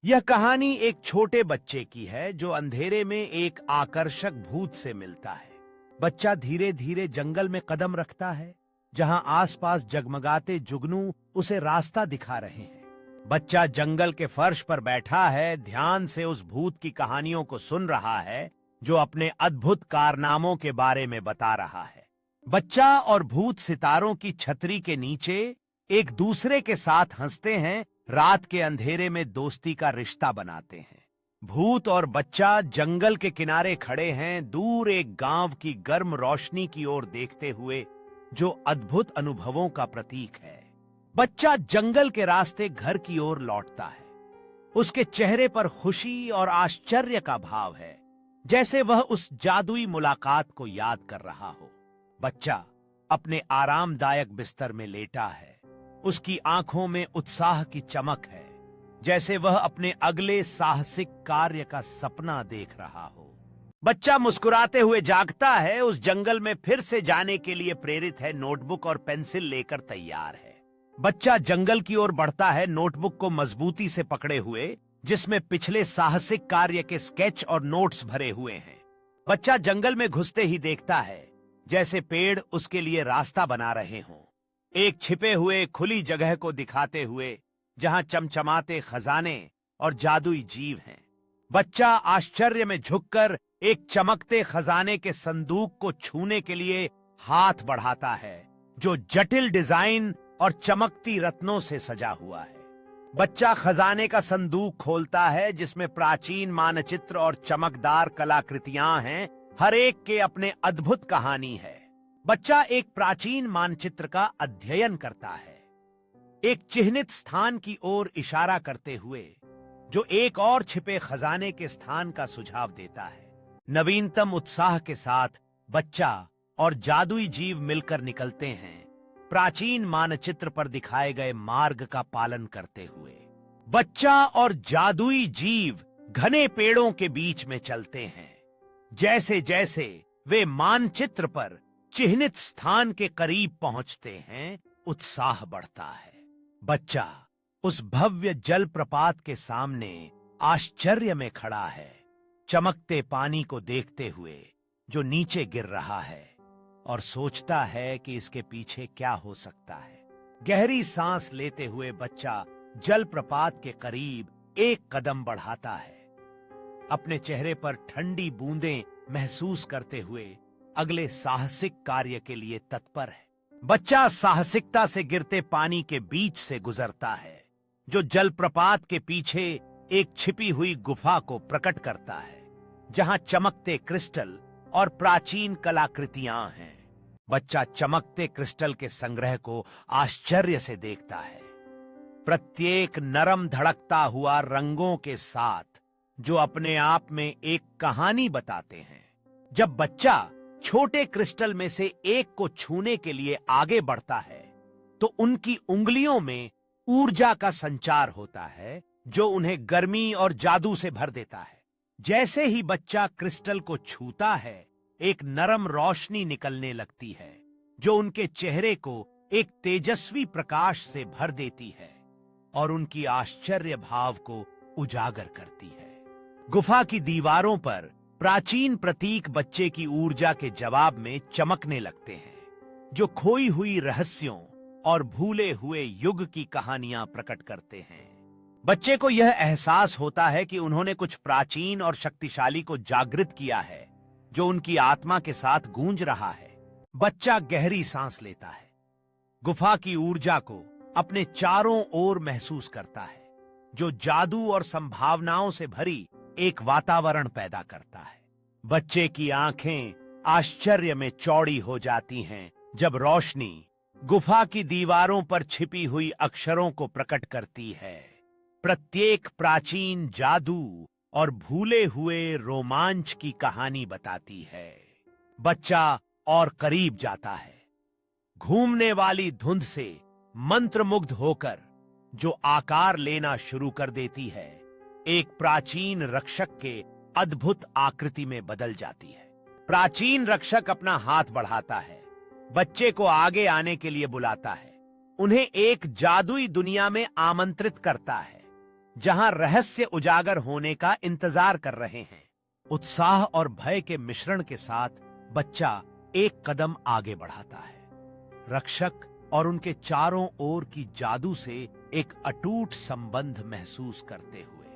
यह कहानी एक छोटे बच्चे की है जो अंधेरे में एक आकर्षक भूत से मिलता है। बच्चा धीरे धीरे जंगल में कदम रखता है, जहां आसपास जगमगाते जुगनू उसे रास्ता दिखा रहे हैं। बच्चा जंगल के फर्श पर बैठा है, ध्यान से उस भूत की कहानियों को सुन रहा है जो अपने अद्भुत कारनामों के बारे में बता रहा है। बच्चा और भूत सितारों की छतरी के नीचे एक दूसरे के साथ हंसते हैं, रात के अंधेरे में दोस्ती का रिश्ता बनाते हैं। भूत और बच्चा जंगल के किनारे खड़े हैं, दूर एक गांव की गर्म रोशनी की ओर देखते हुए, जो अद्भुत अनुभवों का प्रतीक है। बच्चा जंगल के रास्ते घर की ओर लौटता है। उसके चेहरे पर खुशी और आश्चर्य का भाव है, जैसे वह उस जादुई मुलाकात को याद कर रहा हो। बच्चा अपने आरामदायक बिस्तर में लेटा है। उसकी आंखों में उत्साह की चमक है, जैसे वह अपने अगले साहसिक कार्य का सपना देख रहा हो। बच्चा मुस्कुराते हुए जागता है, उस जंगल में फिर से जाने के लिए प्रेरित है, नोटबुक और पेंसिल लेकर तैयार है। बच्चा जंगल की ओर बढ़ता है, नोटबुक को मजबूती से पकड़े हुए, जिसमें पिछले साहसिक कार्य के स्केच और नोट्स भरे हुए हैं। बच्चा जंगल में घुसते ही देखता है जैसे पेड़ उसके लिए रास्ता बना रहे हों, एक छिपे हुए खुली जगह को दिखाते हुए जहां चमचमाते खजाने और जादुई जीव हैं। बच्चा आश्चर्य में झुककर एक चमकते खजाने के संदूक को छूने के लिए हाथ बढ़ाता है, जो जटिल डिजाइन और चमकती रत्नों से सजा हुआ है। बच्चा खजाने का संदूक खोलता है, जिसमें प्राचीन मानचित्र और चमकदार कलाकृतियां हैं, हर एक के अपने अद्भुत कहानी है। बच्चा एक प्राचीन मानचित्र का अध्ययन करता है, एक चिह्नित स्थान की ओर इशारा करते हुए, जो एक और छिपे खजाने के स्थान का सुझाव देता है। नवीनतम उत्साह के साथ बच्चा और जादुई जीव मिलकर निकलते हैं, प्राचीन मानचित्र पर दिखाए गए मार्ग का पालन करते हुए। बच्चा और जादुई जीव घने पेड़ों के बीच में चलते हैं। जैसे जैसे वे मानचित्र पर चिह्नित स्थान के करीब पहुंचते हैं, उत्साह बढ़ता है। बच्चा उस भव्य जलप्रपात के सामने आश्चर्य में खड़ा है, चमकते पानी को देखते हुए जो नीचे गिर रहा है, और सोचता है कि इसके पीछे क्या हो सकता है। गहरी सांस लेते हुए बच्चा जलप्रपात के करीब एक कदम बढ़ाता है, अपने चेहरे पर ठंडी बूंदें महसूस करते हुए अगले साहसिक कार्य के लिए तत्पर है। बच्चा साहसिकता से गिरते पानी के बीच से गुजरता है, जो जलप्रपात के पीछे एक छिपी हुई गुफा को प्रकट करता है, जहां चमकते क्रिस्टल और प्राचीन कलाकृतियां हैं। बच्चा चमकते क्रिस्टल के संग्रह को आश्चर्य से देखता है, प्रत्येक नरम धड़कता हुआ रंगों के साथ, जो अपने आप में एक कहानी बताते हैं। जब बच्चा छोटे क्रिस्टल में से एक को छूने के लिए आगे बढ़ता है, तो उनकी उंगलियों में ऊर्जा का संचार होता है, जो उन्हें गर्मी और जादू से भर देता है। जैसे ही बच्चा क्रिस्टल को छूता है, एक नरम रोशनी निकलने लगती है, जो उनके चेहरे को एक तेजस्वी प्रकाश से भर देती है और उनकी आश्चर्य भाव को उजागर करती है। गुफा की दीवारों पर प्राचीन प्रतीक बच्चे की ऊर्जा के जवाब में चमकने लगते हैं, जो खोई हुई रहस्यों और भूले हुए युग की कहानियां प्रकट करते हैं। बच्चे को यह एहसास होता है कि उन्होंने कुछ प्राचीन और शक्तिशाली को जागृत किया है, जो उनकी आत्मा के साथ गूंज रहा है। बच्चा गहरी सांस लेता है, गुफा की ऊर्जा को अपने चारों ओर महसूस करता है, जो जादू और संभावनाओं से भरी एक वातावरण पैदा करता है। बच्चे की आंखें आश्चर्य में चौड़ी हो जाती हैं जब रोशनी गुफा की दीवारों पर छिपी हुई अक्षरों को प्रकट करती है, प्रत्येक प्राचीन जादू और भूले हुए रोमांच की कहानी बताती है। बच्चा और करीब जाता है, घूमने वाली धुंध से मंत्रमुग्ध होकर, जो आकार लेना शुरू कर देती है, एक प्राचीन रक्षक के अद्भुत आकृति में बदल जाती है। प्राचीन रक्षक अपना हाथ बढ़ाता है, बच्चे को आगे आने के लिए बुलाता है, उन्हें एक जादुई दुनिया में आमंत्रित करता है, जहां रहस्य उजागर होने का इंतजार कर रहे हैं। उत्साह और भय के मिश्रण के साथ बच्चा एक कदम आगे बढ़ाता है, रक्षक और उनके चारों ओर की जादू से एक अटूट संबंध महसूस करते हुए।